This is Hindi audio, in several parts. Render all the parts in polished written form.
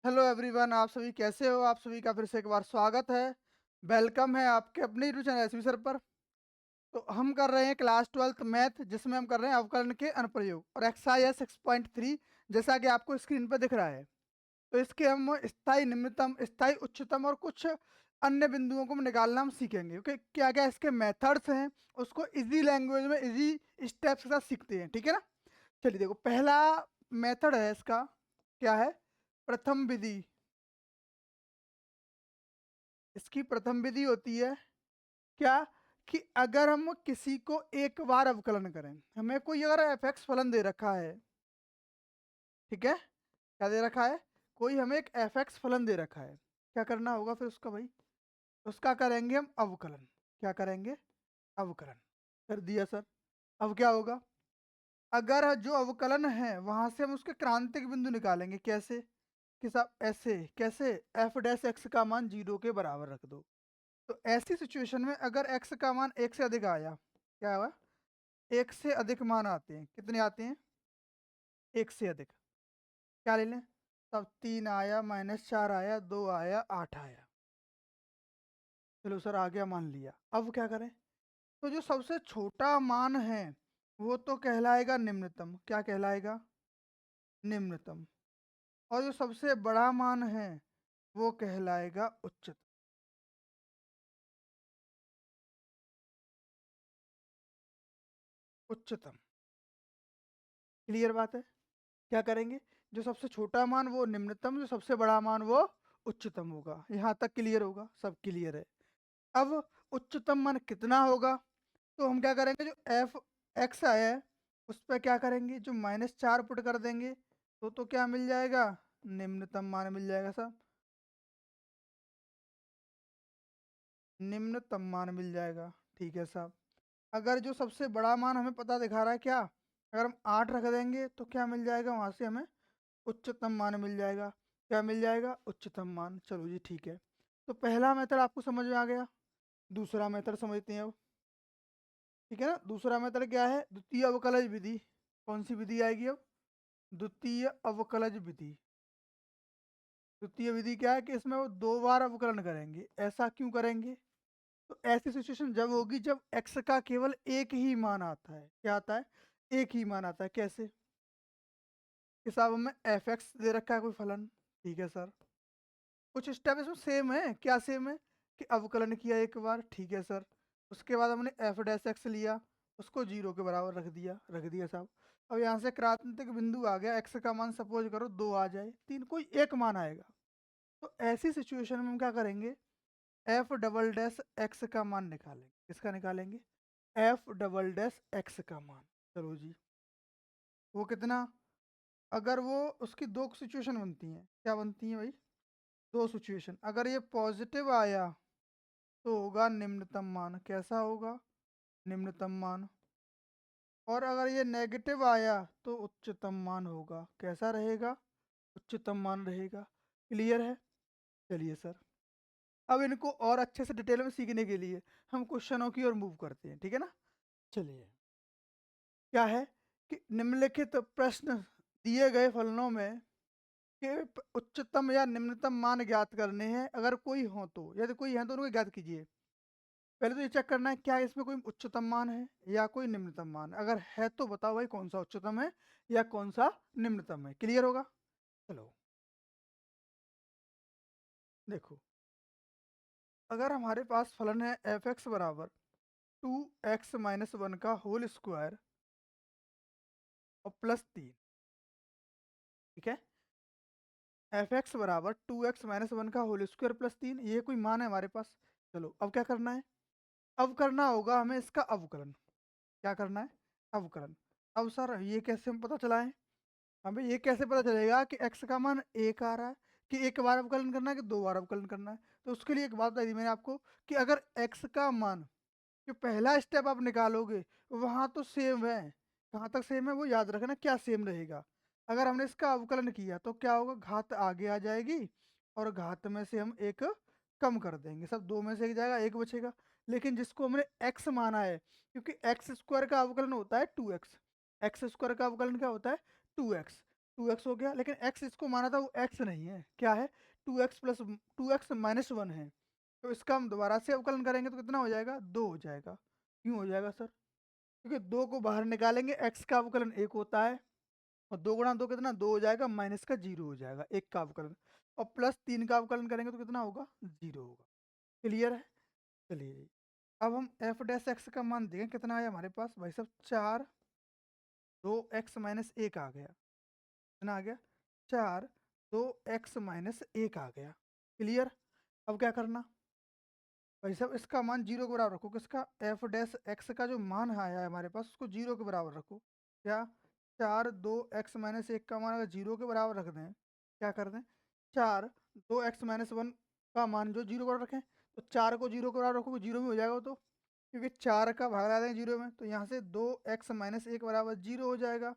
हेलो एवरीवन, आप सभी कैसे हो? आप सभी का फिर से एक बार स्वागत है। वेलकम है आपके अपने यूट्यूब चैनल एसवी सर पर। तो हम कर रहे हैं क्लास 12th मैथ, जिसमें हम कर रहे हैं अवकलन के अनुप्रयोग और एक्सरसाइज 6.3, जैसा कि आपको स्क्रीन पर दिख रहा है। तो इसके हम स्थायी निम्नतम, स्थायी उच्चतम और कुछ अन्य बिंदुओं को निकालना हम सीखेंगे। ओके, क्या क्या इसके मेथड्स हैं उसको इजी लैंग्वेज में इजी स्टेप्स के साथ सीखते हैं, ठीक है ना। चलिए देखो, पहला मेथड है इसका, क्या है? प्रथम विधि। इसकी प्रथम विधि होती है क्या, कि अगर हम किसी को एक बार अवकलन करें, हमें कोई अगर एफ एक्स फलन दे रखा है, ठीक है, क्या दे रखा है? कोई हमें एक एफ एक्स फलन दे रखा है, क्या करना होगा फिर उसका भाई? उसका करेंगे हम अवकलन। क्या करेंगे? अवकलन। कर दिया सर। अब क्या होगा? अगर जो अवकलन है वहां से हम उसके क्रांतिक बिंदु निकालेंगे। कैसे? कि साहब ऐसे, कैसे? एफ डैश एक्स का मान 0 के बराबर रख दो। तो ऐसी सिचुएशन में अगर x का मान 1 से अधिक आया, क्या हुआ? 1 से अधिक मान आते हैं। कितने आते हैं? 1 से अधिक। क्या ले लें? तब 3 आया, -4 आया, 2 आया, 8 आया। चलो सर, आ गया, मान लिया। अब क्या करें? तो जो सबसे छोटा मान है वो तो कहलाएगा निम्नतम। क्या कहलाएगा? निम्नतम। और जो सबसे बड़ा मान है वो कहलाएगा उच्चतम। उच्चतम। क्लियर बात है? क्या करेंगे? जो सबसे छोटा मान वो निम्नतम, जो सबसे बड़ा मान वो उच्चतम होगा। यहाँ तक क्लियर होगा? सब क्लियर है। अब उच्चतम मान कितना होगा? तो हम क्या करेंगे, जो एफ एक्स आया है उस पर क्या करेंगे, जो -4 पुट कर देंगे, तो क्या मिल जाएगा? निम्नतम मान मिल जाएगा साहब। निम्नतम मान मिल जाएगा, ठीक है साहब। अगर जो सबसे बड़ा मान हमें पता दिखा रहा है क्या, अगर हम 8 रख देंगे तो क्या मिल जाएगा? वहां से हमें उच्चतम मान मिल जाएगा। क्या मिल जाएगा? उच्चतम मान। चलो जी, ठीक है। तो पहला मेथड आपको समझ में आ गया। दूसरा मेथड समझते हैं अब। ठीक है ना। दूसरा मेथड क्या है? द्वितीय अवकलज विधि। कौन सी विधि आएगी अब? द्वितीय अवकलज विधि। द्वितीय विधि क्या है कि इसमें वो 2 बार अवकलन करेंगे। ऐसा क्यों करेंगे? तो ऐसी सिचुएशन जब होगी जब x का केवल एक ही मान आता है। क्या आता है? एक ही मान आता है। कैसे? हिसाब में एफ एक्स दे रखा है कोई फलन, ठीक है सर। कुछ स्टेप इसमें सेम है। क्या सेम है? कि अवकलन किया एक बार, ठीक है सर। उसके बाद हमने एफ डैश एक्स लिया, उसको 0 के बराबर रख दिया साहब। अब यहाँ से क्रांतिक बिंदु आ गया, एक्स का मान सपोज करो 2 आ जाए, 3, कोई एक मान आएगा। तो ऐसी सिचुएशन में हम क्या करेंगे? एफ डबल डैश एक्स का मान निकालेंगे। किसका निकालेंगे? एफ डबल डैश एक्स का मान। चलो जी, वो कितना? अगर वो, उसकी दो सिचुएशन बनती हैं। क्या बनती हैं भाई? दो सिचुएशन। अगर ये पॉजिटिव आया तो होगा निम्नतम मान। कैसा होगा? निम्नतम मान। और अगर ये नेगेटिव आया तो उच्चतम मान होगा। कैसा रहेगा? उच्चतम मान रहेगा। क्लियर है? चलिए सर, अब इनको और अच्छे से डिटेल में सीखने के लिए हम क्वेश्चनों की ओर मूव करते हैं, ठीक है ना। चलिए, क्या है कि निम्नलिखित प्रश्न दिए गए फलनों में के उच्चतम या निम्नतम मान ज्ञात करने हैं। अगर कोई हो तो, यदि कोई है तो उनको ज्ञात कीजिए। पहले तो ये चेक करना है क्या इसमें कोई उच्चतम मान है या कोई निम्नतम मान। अगर है तो बताओ भाई कौन सा उच्चतम है या कौन सा निम्नतम है। क्लियर होगा? चलो देखो, अगर हमारे पास फलन है एफ एक्स बराबर 2x-1 का होल स्क्वायर और +3, ठीक है। एफ एक्स बराबर 2x-1 का होल स्क्वायर +3, ये कोई मान है हमारे पास। चलो अब क्या करना है? अब करना होगा हमें इसका अवकलन। क्या करना है? अवकलन। अब सर ये कैसे हम पता चलाएं? हमें ये कैसे पता चलेगा कि x का मान 1 आ रहा है, कि एक बार अवकलन करना है कि 2 बार अवकलन करना है? तो उसके लिए एक बात बताई थी मैंने आपको, कि अगर x का मान, जो पहला स्टेप आप निकालोगे वहाँ तो सेम है। कहाँ तक सेम है वो याद रखना। क्या सेम रहेगा? अगर हमने इसका अवकलन किया तो क्या होगा? घात आगे आ जाएगी और घात में से हम एक कम कर देंगे। सब 2 में से एक जाएगा, एक बचेगा। लेकिन जिसको हमने x माना है, क्योंकि एक्स स्क्वायर का अवकलन होता है 2x, एक्स स्क्वायर का अवकलन क्या होता है? 2x। 2x हो गया, लेकिन x इसको माना था वो x नहीं है, क्या है 2x प्लस 2x माइनस 1 है। तो इसका हम दोबारा से अवकलन करेंगे तो कितना हो जाएगा 2 हो जाएगा। क्यों हो जाएगा सर? क्योंकि 2 को बाहर निकालेंगे x का अवकलन 1 होता है और 2 गुणा 2 कितना 2 हो जाएगा, माइनस का 0 हो जाएगा 1 का अवकलन, और प्लस 3 का अवकलन करेंगे तो कितना होगा 0 होगा। क्लियर है? चलिए अब हम एफ डैश एक्स का मान देखें कितना आया हमारे पास भाई साहब 4 2x माइनस 1 आ गया। कितना आ गया 4 2x माइनस 1 आ गया। क्लियर? अब क्या करना भाई साहब, इसका मान 0 के बराबर रखो। किसका? एफ डैश एक्स का जो मान आया है हमारे पास उसको 0 के बराबर रखो। क्या 4 2x माइनस 1 का मान अगर 0 के बराबर रख दें, क्या कर दें 4 2x माइनस 1 का मान जो 0 के बराबर रखें, तो 4 को 0 के बराबर रखोगे 0 में हो जाएगा वो तो, क्योंकि 4 का भाग ला देंगे 0 में, तो यहाँ से 2x माइनस 1 बराबर 0 हो जाएगा।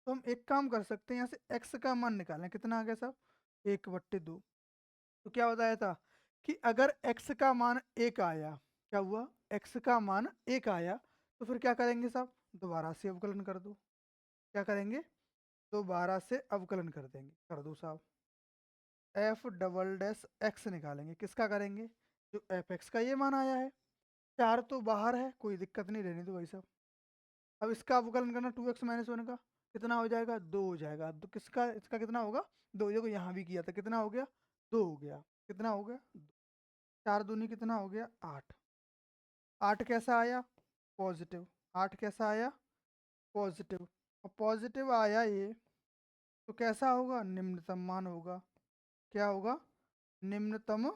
तो हम एक काम कर सकते हैं, यहाँ से x का मान निकालें। कितना आ गया साहब 1/2। तो क्या बताया था कि अगर x का मान 1 आया, क्या हुआ x का मान 1 आया, तो फिर क्या करेंगे साहब दोबारा से अवकलन कर दो। क्या करेंगे? दोबारा से अवकलन कर देंगे, कर दो साहब। एफ डबल डैश एक्स निकालेंगे। किसका करेंगे? जो एफ एक्स का ये मान आया है। 4 तो बाहर है, कोई दिक्कत नहीं, रहने दो भाई साहब। अब इसका अवकलन करना 2x माइनस 1 का, कितना हो जाएगा 2 हो जाएगा। तो किसका इसका कितना होगा 2, देखो यहाँ भी किया था, कितना हो गया 2 हो गया। कितना हो गया 4 दूनी कितना हो गया 8। 8 कैसा आया? पॉजिटिव। 8 कैसा आया? पॉजिटिव। और पॉजिटिव आया ये, तो कैसा होगा? निम्नतम मान होगा। क्या होगा? निम्नतम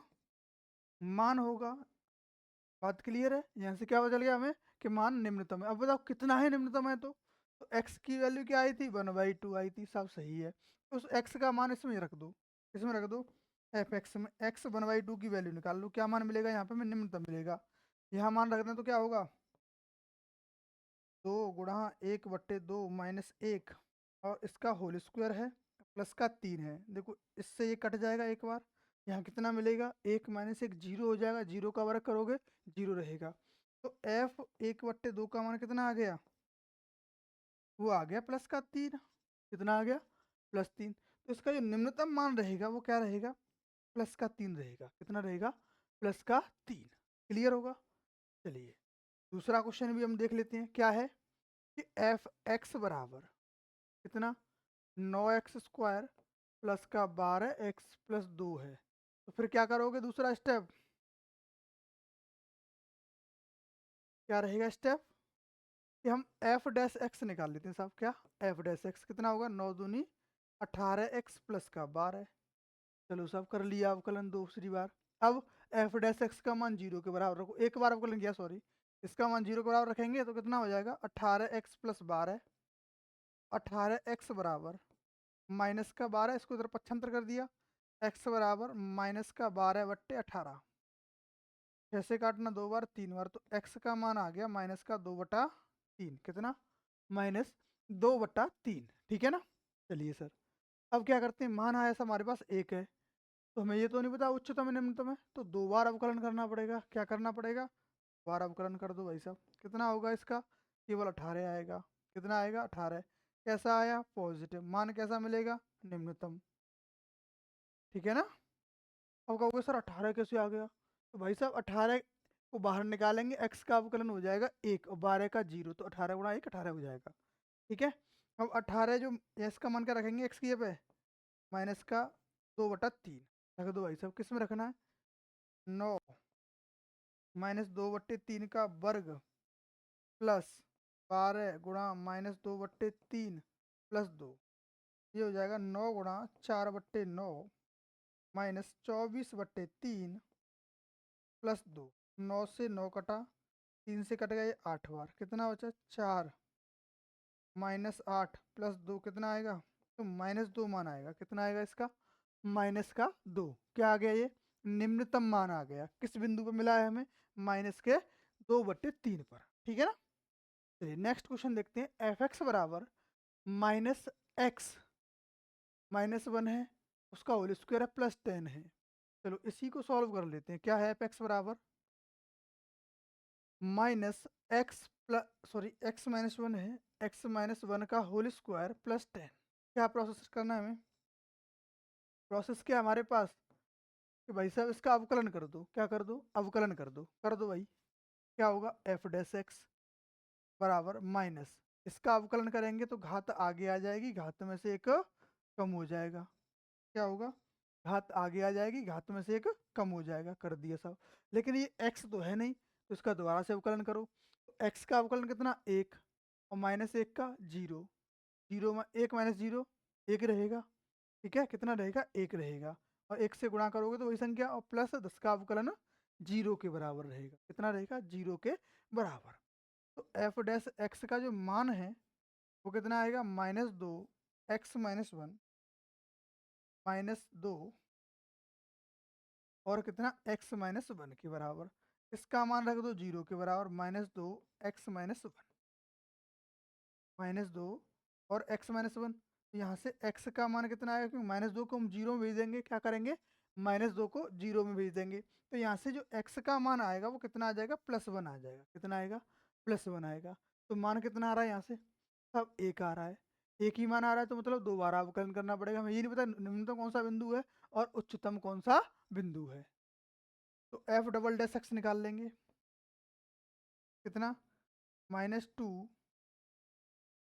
मान होगा। बात क्लियर है? यहाँ से क्या पता चल गया हमें कि मान निम्नतम है। अब बताओ कितना है निम्नतम है, तो x की वैल्यू क्या आई थी 1/2 आई थी, सब सही है। तो उस x का मान इसमें रख दो। इसमें रख दो एफ एक्स में, x 1/2 की वैल्यू निकाल लो। क्या मान मिलेगा यहाँ पे? हमें निम्नतम मिलेगा। यहाँ मान रख दें तो क्या होगा 2 गुणा 1/2 माइनस 1, और इसका होल स्क्वायर है, प्लस का 3 है। देखो इससे ये कट जाएगा एक बार, यहाँ कितना मिलेगा 1 माइनस 1 0 हो जाएगा। 0 का वर्ग करोगे 0 रहेगा। तो एफ 1/2 का मान कितना आ गया? वो आ गया प्लस का 3। कितना आ गया? +3। तो इसका जो निम्नतम मान रहेगा वो क्या रहेगा? प्लस का 3 रहेगा। कितना रहेगा? प्लस का 3। क्लियर होगा? चलिए दूसरा क्वेश्चन भी हम देख लेते हैं। क्या है कि एफ एक्स बराबर कितना 9x² प्लस का 12x प्लस 2 है। तो फिर क्या करोगे? दूसरा स्टेप क्या रहेगा स्टेप कि हम एफ डैश एक्स निकाल लेते हैं साहब। क्या एफ डैश एक्स कितना होगा 9 दूनी 18x प्लस का 12। चलो साहब कर लिया अवकलन दूसरी बार। अब एफ डैश एक्स का मान 0 के बराबर रखो। एक बार अवकलन किया, सॉरी, इसका मान 0 के बराबर रखेंगे तो कितना हो जाएगा 18x प्लस 12। 18x बराबर माइनस का 12, इसको इधर पक्षांतर कर दिया, x बराबर माइनस का 12/18। कैसे काटना? 2 बार 3 बार, तो x का मान आ गया माइनस का 2/3। कितना? -2/3। ठीक है ना? चलिए सर अब क्या करते हैं, मान आया हमारे पास 1 है, तो हमें ये तो नहीं पता उच्चतम है निम्नतम है, तो 2 बार अवकलन करना पड़ेगा। क्या करना पड़ेगा? बार अवकलन कर दो भाई साहब। कितना होगा इसका? केवल 18 आएगा। कितना आएगा? 18। कैसा आया? पॉजिटिव। मान कैसा मिलेगा? निम्नतम। ठीक है ना? अब कहोगे सर 18 कैसे आ गया? तो भाई साहब 18 को बाहर निकालेंगे, x का अवकलन हो जाएगा 1 और 12 का 0, तो 18 गुणा 1 18 हो जाएगा। ठीक है? अब 18 जो s का मान क्या रखेंगे x की जगह पे? माइनस का 2/3 रख दो भाई साहब। किस में रखना है? 9 -2/3 का वर्ग प्लस 12 गुणा -2/3 प्लस 2। ये हो जाएगा 9 गुणा 4/9 माइनस 24/3 प्लस 2। 9 से 9 कटा, 3 से कट गया ये 8 बार। कितना बचा? 4 -8 प्लस 2 कितना आएगा? तो -2 मान आएगा। कितना आएगा इसका? -2। क्या आ गया ये? निम्नतम मान आ गया। किस बिंदु पर मिला है हमें? -2/3 पर। ठीक है ना? चलिए नेक्स्ट क्वेश्चन देखते हैं। एफ एक्स बराबर -x -1 है, उसका होल स्क्वायर है +10 है। चलो इसी को सॉल्व कर लेते हैं। क्या है? एफ एक्स बराबर -x प्लस, सॉरी x -1 है, x -1 का होल स्क्वायर +10। क्या प्रोसेस करना है हमें? प्रोसेस क्या हमारे पास कि भाई साहब इसका अवकलन कर दो। क्या कर दो? अवकलन कर दो। कर दो भाई। क्या होगा? एफ डैश एक्स बराबर माइनस, इसका अवकलन करेंगे तो घात आगे आ जाएगी, घात में से एक कम हो जाएगा। क्या होगा? घात आगे आ जाएगी, घात में से एक कम हो जाएगा। कर दिया सब। लेकिन ये x तो है नहीं, तो इसका दोबारा से अवकलन करो। तो x का अवकलन कितना? 1 और माइनस 1 का 0। 0 में 1 माइनस 0 1 रहेगा। ठीक है, कितना रहेगा? 1 रहेगा। और 1 से गुणा करोगे तो वही संख्या, और प्लस 10 का अवकलन 0 के बराबर रहेगा। कितना रहेगा? 0 के बराबर। तो एफ डैश एक्स का जो मान है वो कितना आएगा? -2 x - 1 -2 और कितना? x - 1 के बराबर। इसका मान रख दो 0 के बराबर, -2 x - 1 -2 और x - 1। तो यहाँ से x का मान कितना आएगा? क्योंकि -2 को हम 0 में भेज देंगे। क्या करेंगे? -2 को 0 में भेज देंगे। तो यहाँ से जो x का मान आएगा वो कितना आ जाएगा? +1 आ जाएगा। कितना आएगा? +1 आएगा। तो मान कितना आ रहा है यहाँ से? सब 1 आ रहा है। एक ही मान आ रहा है तो मतलब 2 बार अवकलन करना पड़ेगा। हमें ये नहीं पता निम्नतम कौन सा बिंदु है और उच्चतम कौन सा बिंदु है। तो एफ डबल डैश एक्स निकाल लेंगे। कितना? -2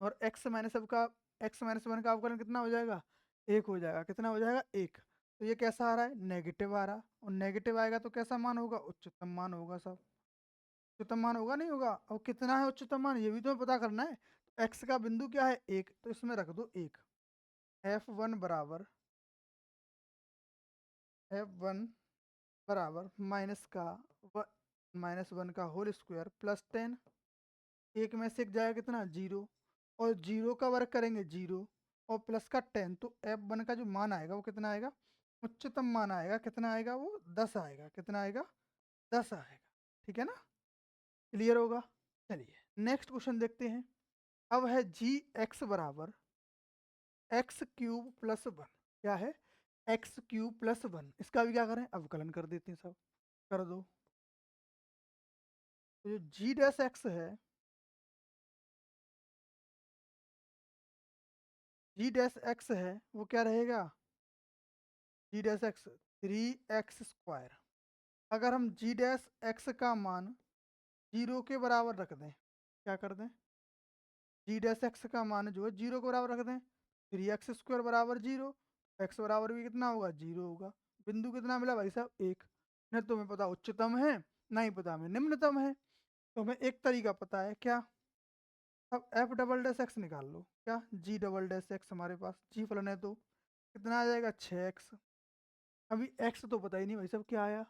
और x माइनस अब का x - 1 का अवकलन कितना हो जाएगा? 1 हो जाएगा। कितना हो जाएगा? 1। तो ये कैसा आ रहा है? नेगेटिव आ रहा। और नेगेटिव आएगा तो कैसा मान होगा? उच्चतम मान होगा सब। उच्चतम मान होगा नहीं होगा? और कितना है उच्चतम मान ये भी तो पता करना है। तो x का बिंदु क्या है? 1। तो इसमें रख दो 1। f1 बराबर f1 बराबर -1 का होल स्क्वायर प्लस 10। एक में से एक जाएगा कितना? 0। और 0 का वर्ग करेंगे 0 और प्लस का 10। तो f1 का जो मान आएगा वो कितना आएगा? उच्चतम मान आएगा। कितना आएगा वो? 10 आएगा। कितना आएगा? 10 आएगा। ठीक है ना? क्लियर होगा? चलिए नेक्स्ट क्वेश्चन देखते हैं। अब है जी एक्स बराबर x³ + 1। क्या है? x³ + 1। इसका भी क्या करें? अवकलन कर देते हैं सब। कर दो। तो जो जी डैश एक्स है, जी डैश एक्स है वो क्या रहेगा? जी डैश एक्स 3x²। अगर हम जी डैश एक्स का मान 0 के बराबर रख दें, क्या कर दें? जी डैश एक्स का मान जो है 0 के बराबर रख दें, 3x² बराबर 0। x बराबर भी कितना होगा? 0 होगा। बिंदु कितना मिला भाई साहब? 1। न तुम्हें पता उच्चतम है, नहीं पता हमें निम्नतम है। तो हमें एक तरीका पता है। क्या? अब एफ डबल डैश एक्स निकाल लो। क्या? जी डबल डैश एक्स हमारे पास जी फलन है तो कितना आ जाएगा? 6x। अभी x तो पता ही नहीं भाई साहब क्या आया।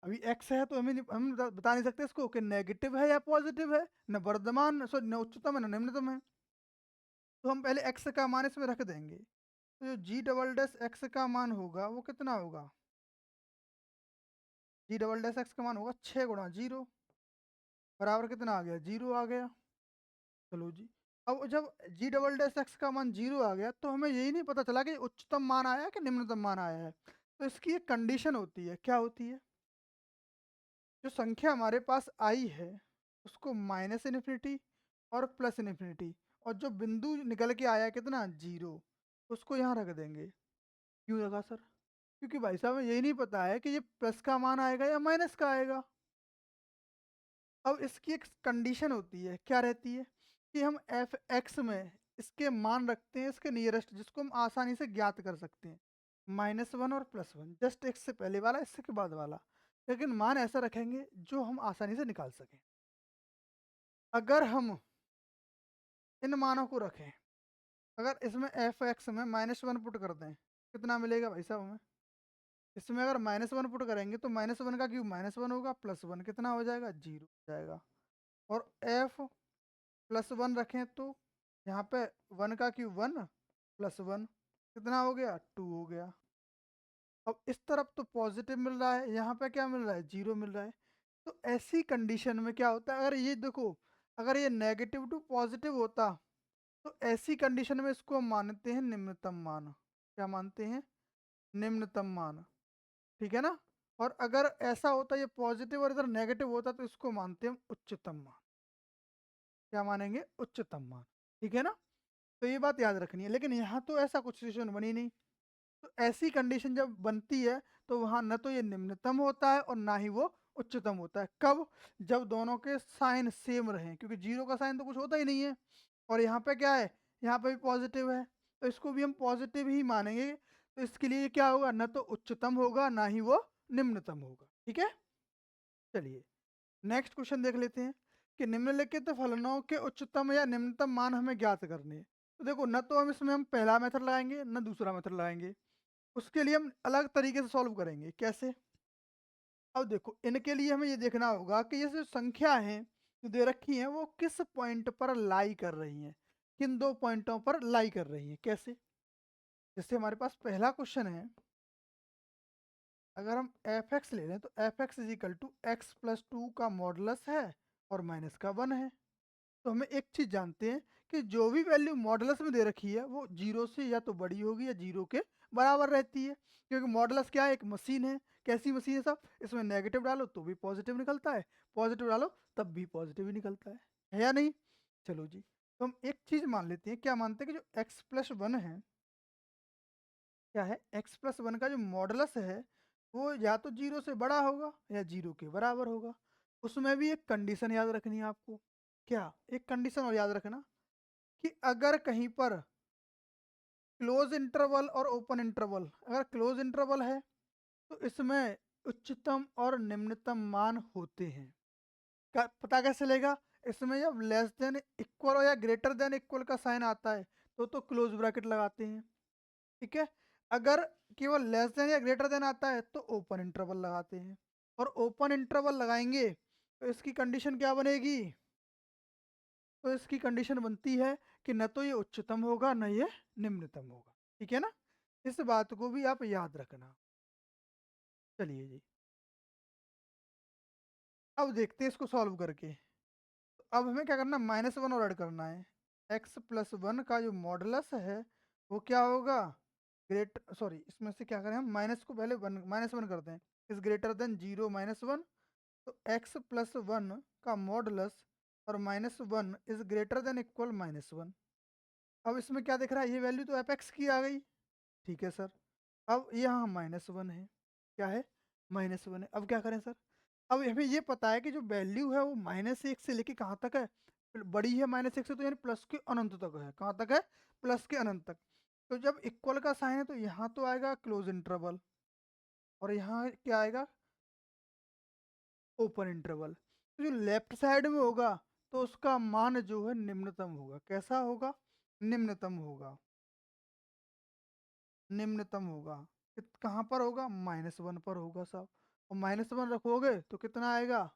अभी x है तो हम बता नहीं सकते इसको कि नेगेटिव है या पॉजिटिव है। न वर्धमान सॉरी न उच्चतम है न निम्नतम है। तो हम पहले x का मान इसमें रख देंगे। तो जो जी डबल डैश एक्स का मान होगा वो कितना होगा? जी डबल डैश एक्स का मान होगा 6 × 0 बराबर कितना आ गया? 0 आ गया। चलो जी। अब जब जी डबल डैश एक्स का मान 0 आ गया तो हमें यही नहीं पता चला कि उच्चतम मान आया है कि निम्नतम मान आया है। तो इसकी एक कंडीशन होती है। क्या होती है? जो संख्या हमारे पास आई है उसको -∞ और +∞, और जो बिंदु निकल के आया कितना? 0, उसको यहाँ रख देंगे। क्यों रखा सर? क्योंकि भाई साहब हमें यही नहीं पता है कि ये प्लस का मान आएगा या माइनस का आएगा। अब इसकी एक कंडीशन होती है। क्या रहती है? कि हम एफ एक्स में इसके मान रखते हैं इसके नियरेस्ट, जिसको हम आसानी से ज्ञात कर सकते हैं। -1 और +1 जस्ट x से पहले वाला, इससे के बाद वाला। लेकिन मान ऐसा रखेंगे जो हम आसानी से निकाल सकें। अगर हम इन मानों को रखें, अगर इसमें एफ एक्स में -1 पुट कर दें, कितना मिलेगा भाई साहब हमें? इसमें अगर -1 पुट करेंगे तो -1 का क्यूब -1 होगा, +1 कितना हो जाएगा? 0 हो जाएगा। और एफ +1 रखें तो यहाँ पे 1 का क्यूब 1 +1 कितना हो गया? 2 हो गया। अब इस तरफ तो पॉजिटिव मिल रहा है, यहाँ पे क्या मिल रहा है? 0 मिल रहा है। तो ऐसी कंडीशन में क्या होता है? अगर ये देखो, अगर ये नेगेटिव टू पॉजिटिव होता तो ऐसी कंडीशन में इसको हम मानते हैं निम्नतम मान। क्या मानते हैं? निम्नतम मान। ठीक है ना? और अगर ऐसा होता ये पॉजिटिव और इधर नेगेटिव होता तो इसको मानते हैं हम उच्चतम मान। क्या मानेंगे? उच्चतम मान। ठीक है ना? तो ये बात याद रखनी है। लेकिन यहाँ तो ऐसा कुछ सिचुएशन बनी नहीं। तो ऐसी कंडीशन जब बनती है तो वहाँ न तो ये निम्नतम होता है और ना ही वो उच्चतम होता है। कब? जब दोनों के साइन सेम रहें, क्योंकि जीरो का साइन तो कुछ होता ही नहीं है। और यहाँ पे क्या है? यहाँ पे भी पॉजिटिव है, तो इसको भी हम पॉजिटिव ही मानेंगे। तो इसके लिए क्या होगा? न तो उच्चतम होगा ना ही वो निम्नतम होगा। ठीक है, चलिए नेक्स्ट क्वेश्चन देख लेते हैं कि निम्नलिखित फलनों के उच्चतम या निम्नतम मान हमें ज्ञात करने हैं। तो देखो, न तो हम इसमें पहला मेथड लगाएंगे न दूसरा मेथड लगाएंगे। उसके लिए हम अलग तरीके से सॉल्व करेंगे। कैसे? अब देखो, इनके लिए हमें ये देखना होगा कि ये जो संख्या है जो दे रखी है वो किस पॉइंट पर लाई कर रही हैं, किन दो पॉइंटों पर लाई कर रही हैं। कैसे? जैसे हमारे पास पहला क्वेश्चन है, अगर हम एफ एक्स ले लें तो f x is equal to x plus two का मॉडुलस है और माइनस का वन है। तो हमें एक चीज़ जानते हैं कि जो भी वैल्यू मॉडुलस में दे रखी है वो जीरो से या तो बड़ी होगी या जीरो के बराबर रहती है। क्योंकि मॉडुलस क्या है? एक मशीन है। कैसी मशीन है साहब? इसमें नेगेटिव डालो तो भी पॉजिटिव निकलता है, पॉजिटिव डालो तब भी पॉजिटिव ही निकलता है या नहीं? चलो जी, तो हम एक चीज़ मान लेते हैं। क्या मानते हैं? कि जो एक्स प्लस वन है, क्या है? एक्स प्लस वन का जो मॉडुलस है वो या तो जीरो से बड़ा होगा या जीरो के बराबर होगा। उसमें भी एक कंडीशन याद रखनी है आपको। क्या? एक कंडीशन और याद रखना कि अगर कहीं पर क्लोज इंटरवल और ओपन इंटरवल, अगर क्लोज इंटरवल है तो इसमें उच्चतम और निम्नतम मान होते हैं। पता कैसे चलेगा? इसमें जब लेस देन इक्वल या ग्रेटर देन इक्वल का साइन आता है तो क्लोज ब्रैकेट लगाते हैं। ठीक है, अगर केवल लेस देन या ग्रेटर देन आता है तो ओपन इंटरवल लगाते हैं। और ओपन इंटरवल लगाएंगे तो इसकी कंडीशन क्या बनेगी? तो इसकी कंडीशन बनती है कि न तो ये उच्चतम होगा न ये निम्नतम होगा। ठीक है ना? इस बात को भी आप याद रखना। चलिए जी, अब देखते हैं इसको सॉल्व करके। तो अब हमें क्या करना? माइनस वन और ऐड करना है। एक्स प्लस वन का जो मॉडुलस है वो क्या होगा? ग्रेट सॉरी, इसमें से क्या करें हम? माइनस को पहले वन माइनस वन करते हैं। Is greater than zero minus one. तो एक्स प्लस वन का मॉडुलस और minus one is greater than equal minus one. अब इसमें क्या दिख रहा है? ये वैल्यू तो एफ एक्स की आ गई। ठीक है सर, अब यहाँ माइनस वन है। क्या है? माइनस वन है। अब क्या करें सर? अब हमें ये पता है कि जो वैल्यू है वो माइनस एक से लेके कहाँ तक है? बड़ी है माइनस एक से, तो यानी प्लस के अनंत तक है। कहाँ तक है? प्लस के अनंत तक। तो जब इक्वल का साइन है तो यहाँ तो आएगा क्लोज इंटरवल और यहाँ क्या आएगा? Open interval. तो जो लेफ्ट साइड में होगा तो उसका मान जो है निम्नतम होगा। कैसा होगा? निम्नतम होगा। निम्नतम होगा। कहाँ पर होगा? माइनस वन पर होगा साहब। और माइनस वन रखोगे तो कितना आएगा?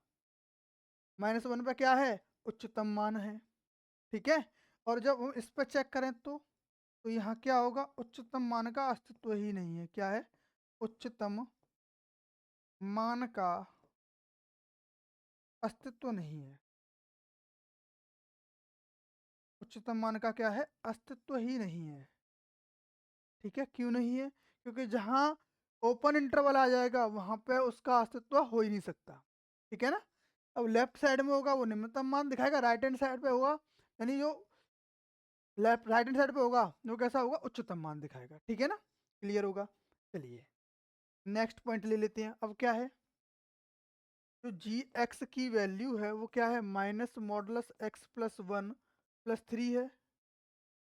माइनस वन पे क्या है? उच्चतम मान है। ठीक है, और जब हम इस पर चेक करें तो यहाँ क्या होगा? उच्चतम मान का अस्तित्व ही नहीं है। क्या है? उच्चतम मान का अस्तित्व नहीं है। उच्चतम मान का क्या है? अस्तित्व ही नहीं है। ठीक है, क्यों नहीं है? क्योंकि जहाँ ओपन इंटरवल आ जाएगा वहां पे उसका अस्तित्व हो ही नहीं सकता। ठीक है ना? अब लेफ्ट साइड में होगा वो निम्नतम मान दिखाएगा, राइट हैंड साइड पे होगा, यानी जो लेफ्ट राइट हैंड साइड पे होगा वो कैसा होगा? उच्चतम मान दिखाएगा। ठीक है ना? क्लियर होगा? चलिए नेक्स्ट पॉइंट ले लेते हैं। अब क्या है? जो जी एक्स की वैल्यू है वो क्या है? Minus modulus x plus one plus three है।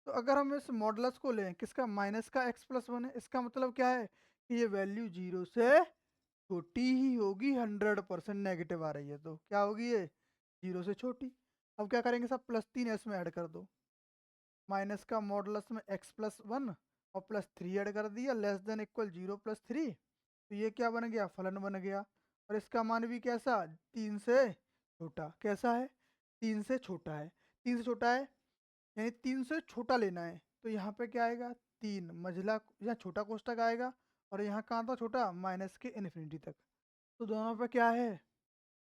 तो अगर हम इस मॉडुलस को लें किसका? माइनस का एक्स प्लस वन है। इसका मतलब क्या है? कि ये वैल्यू जीरो से छोटी ही होगी। 100% नेगेटिव आ रही है तो क्या होगी? ये जीरो से छोटी। अब क्या करेंगे साहब? प्लस तीन इसमें ऐड कर दो। माइनस का मॉडुलस में एक्स प्लस वन और प्लस थ्री ऐड कर दिया, less than equal zero plus three. तो ये क्या बन गया? फलन बन गया। और इसका मान भी कैसा? तीन से छोटा। कैसा है? तीन से छोटा है। तीन से छोटा है यानी तीन से छोटा लेना है। तो यहाँ पे क्या आएगा? तीन मझला या छोटा कोष्टक आएगा। और यहाँ कहाँ था छोटा? माइनस के इन्फिनिटी तक। तो दोनों पे क्या है?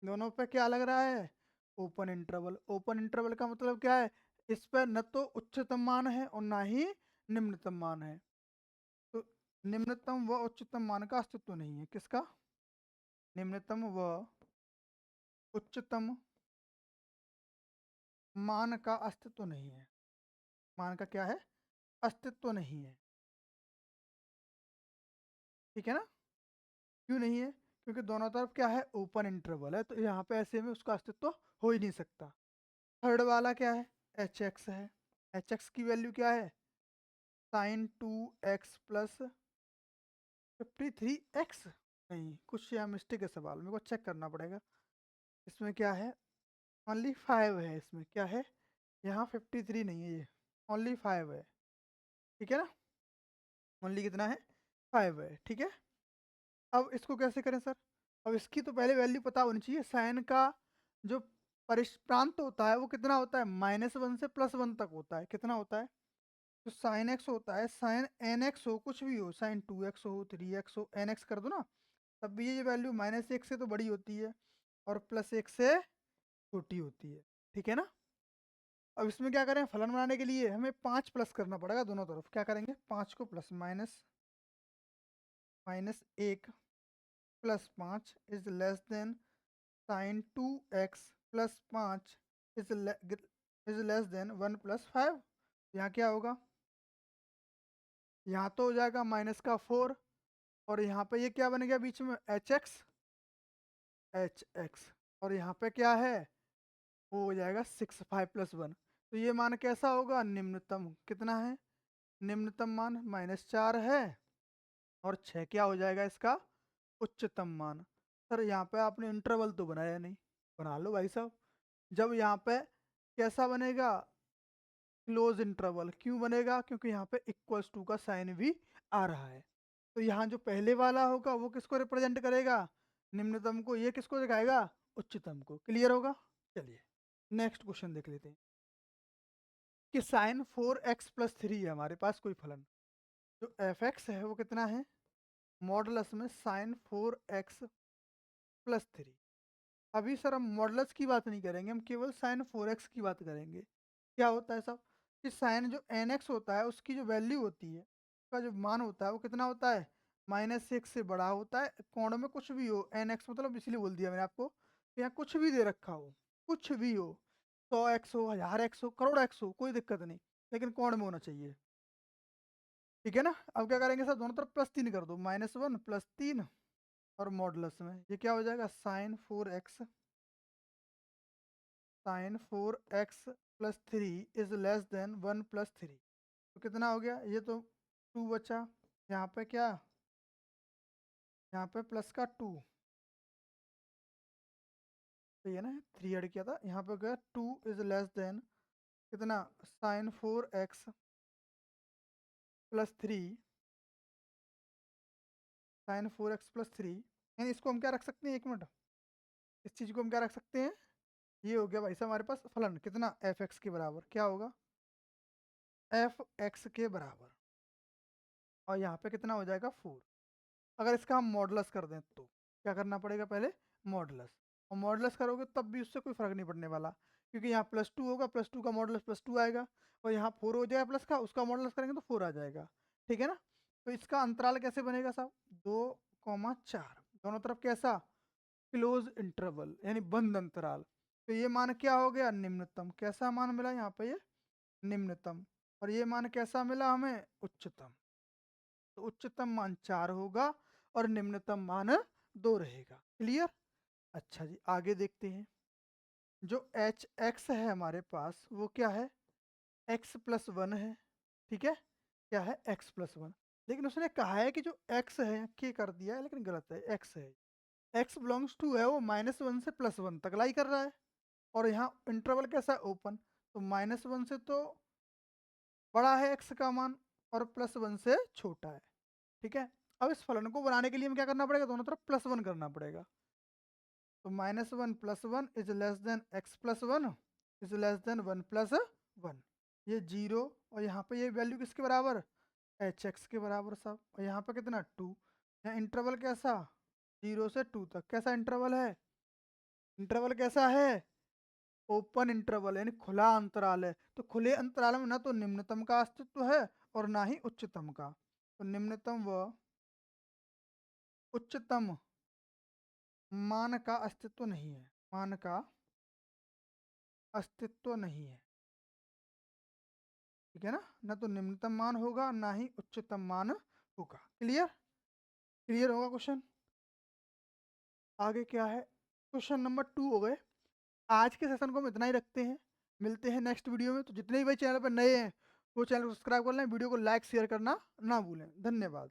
दोनों पे क्या लग रहा है? Open interval. ओपन इंटरवल का मतलब क्या है? इस पर न तो उच्चतम मान है और ना ही निम्नतम मान है। तो निम्नतम व उच्चतम मान का अस्तित्व नहीं है। किसका? निम्नतम व उच्चतम मान का अस्तित्व नहीं है। मान का क्या है, अस्तित्व नहीं है। ठीक है ना, क्यों नहीं है, क्योंकि दोनों तरफ क्या है, ओपन इंटरवल है, तो यहाँ पे ऐसे में उसका अस्तित्व हो ही नहीं सकता। थर्ड वाला क्या है, एच एक्स है। एच एक्स की वैल्यू क्या है, साइन 2x प्लस 53x। नहीं, कुछ यहाँ मिस्टेक है सवाल, मेरे को चेक करना पड़ेगा। इसमें क्या है, ओनली 5 है, इसमें क्या है, यहाँ 53 नहीं है, ये ओनली 5 है। ठीक है ना, ओनली कितना है, 5 है। ठीक है, अब इसको कैसे करें सर, अब इसकी तो पहले वैल्यू पता होनी चाहिए। साइन का जो परिप्रांत होता है वो कितना होता है, -1 से +1 तक होता है। कितना होता है, तो साइन एक्स होता है, साइन एन एक्स हो, कुछ भी हो, साइन 2x हो, 3x हो, एन एक्स कर दो ना, तब भी ये वैल्यू -1 से तो बड़ी होती है और +1 से छोटी होती है। ठीक है ना, अब इसमें क्या करें, फलन बनाने के लिए हमें 5 प्लस करना पड़ेगा दोनों तरफ। क्या करेंगे, 5 को plus, -1 plus 5 is less than sign 2x plus 5 is less than 1 plus 5। यहाँ क्या होगा, यहाँ तो हो जाएगा माइनस का 4, और यहाँ पे ये क्या बन गया बीच में, एच एक्स, और यहाँ पे क्या है, वो हो जाएगा 6, 5 + 1। तो ये मान कैसा होगा, निम्नतम कितना है, निम्नतम मान -4 है, और 6 क्या हो जाएगा इसका उच्चतम मान। सर यहाँ पे आपने इंटरवल तो बनाया नहीं, बना लो भाई साहब। जब यहाँ पे कैसा बनेगा, क्लोज इंटरवल, क्यों बनेगा, क्योंकि यहाँ पे =2 का साइन भी आ रहा है। तो यहाँ जो पहले वाला होगा वो किसको रिप्रेजेंट करेगा, निम्नतम को, ये किसको दिखाएगा, उच्चतम को। क्लियर होगा, चलिए नेक्स्ट क्वेश्चन देख लेते हैं कि साइन 4x + 3 है हमारे पास कोई फलन, जो एफ एक्स है वो कितना है, मॉडुलस में साइन 4x + 3। अभी सर हम मॉडुलस की बात नहीं करेंगे, हम केवल साइन 4x की बात करेंगे। क्या होता है साहब, कि साइन जो nx होता है उसकी जो वैल्यू होती है, उसका जो मान होता है वो कितना होता है, -1 से बड़ा होता है। कोण में कुछ भी हो, nx मतलब इसलिए बोल दिया मैंने आपको, कि यहाँ कुछ भी दे रखा हो, कुछ भी हो, 100x हो, 1000x हो, करोड़ x हो, कोई दिक्कत नहीं, लेकिन कोण में होना चाहिए। ठीक है ना, अब क्या करेंगे सर, दोनों तरफ +3 कर दो, -1 + 3, और मॉडुलस में ये क्या हो जाएगा, sign 4x + 3 is less than 1 + 3। तो कितना हो गया, ये तो 2 बचा, यहाँ पे क्या, यहाँ पे प्लस का 2, तो ये ना 3 ऐड किया था, यहाँ पे गया 2 इज लेस देन कितना, साइन 4x + 3, साइन 4x + 3, यानी इसको हम क्या रख सकते हैं, 1 मिनट, इस चीज़ को हम क्या रख सकते हैं, ये हो गया भाई साहब हमारे पास फलन कितना, एफ एक्स के बराबर, क्या होगा, एफ एक्स के बराबर, और यहाँ पे कितना हो जाएगा 4। अगर इसका हम मॉडुलस कर दें तो क्या करना पड़ेगा, पहले मॉडुलस, और मॉडुलस करोगे तब भी उससे कोई फर्क नहीं पड़ने वाला, क्योंकि यहाँ +2 होगा, +2 का मॉडुलस +2 आएगा, और यहाँ 4 हो जाएगा प्लस का, उसका मॉडुलस करेंगे तो 4 आ जाएगा। ठीक है ना, तो इसका अंतराल कैसे बनेगा साहब, 2,4, दोनों तरफ कैसा, क्लोज इंटरवल यानी बंद अंतराल। तो ये मान क्या हो गया, निम्नतम, कैसा मान मिला यहाँ पे, ये निम्नतम, और ये मान कैसा मिला हमें, उच्चतम। तो उच्चतम मान 4 होगा और निम्नतम मान 2 रहेगा। क्लियर, अच्छा जी आगे देखते हैं। जो एच एक्स है हमारे पास वो क्या है, x + 1 है। ठीक है, क्या है, x + 1, लेकिन उसने कहा है कि जो x है के कर दिया है, लेकिन गलत है, x है, x बिलोंग्स टू है, वो -1 से +1 तक लाई कर रहा है, और यहाँ इंटरवल कैसा है, ओपन, तो -1 से तो बड़ा है x का मान, और +1 से छोटा है। ठीक है, अब इस फलन को बनाने के लिए हमें क्या करना पड़ेगा, दोनों तरफ +1 करना पड़ेगा। तो -1 + 1 is less then x + 1 is less than 1 + 1, ये 0, और यहाँ पे ये वैल्यू किसके बराबर, एच एक्स के बराबर साहब, और यहाँ पे कितना 2, यहाँ इंटरवल कैसा, 0 से 2 तक, कैसा इंटरवल है, इंटरवल कैसा है, ओपन इंटरवल यानी खुला अंतराल है। तो खुले अंतराल में ना तो निम्नतम का अस्तित्व है और ना ही उच्चतम का, तो निम्नतम व उच्चतम मान का अस्तित्व नहीं है, मान का अस्तित्व नहीं है। ठीक है ना, ना तो निम्नतम मान होगा ना ही उच्चतम मान होगा। क्लियर? क्लियर होगा क्वेश्चन। आगे क्या है, क्वेश्चन नंबर 2 हो गए। आज के सेशन को हम इतना ही रखते हैं, मिलते हैं नेक्स्ट वीडियो में। तो जितने भी भाई चैनल पर नए हैं वो चैनल को सब्सक्राइब कर लें, वीडियो को लाइक शेयर करना ना भूलें। धन्यवाद।